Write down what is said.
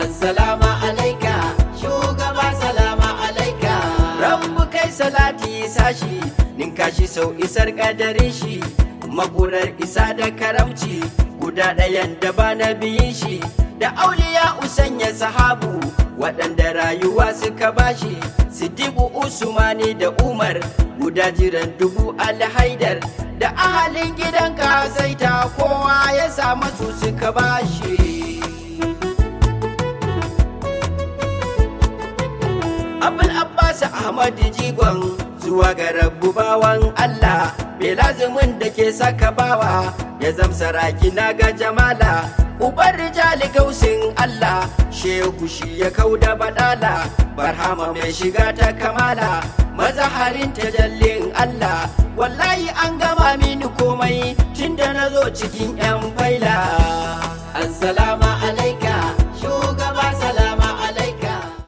Assalamu alaika shugaba, salama alaika. Rabbu kai salati sashi, ninka shi sau isar kadarin shi, magurar isa da karamci, guda ɗayan da ba na biyin shi, da auliya usanya sahabu waɗanda rayuwa suka bashi, Siddiqu Usmani da Umar guda jiran dubu alhaidar, da ahalin gidanka zaita kowa ya samu su suka bashi. Abul Abbas Ahmad jigon zuwa ga Rabbu bawan Allah, bai lazumin da ke saka bawa ya zamsaraki na ga jamala, ubar rijali gausin Allah, shehu shi ya kauda badala, barhama mai shiga ta kamala, mazaharin tajallin Allah, wallahi an gama mini komai tunda na zo cikin 'yan faila. Assalamu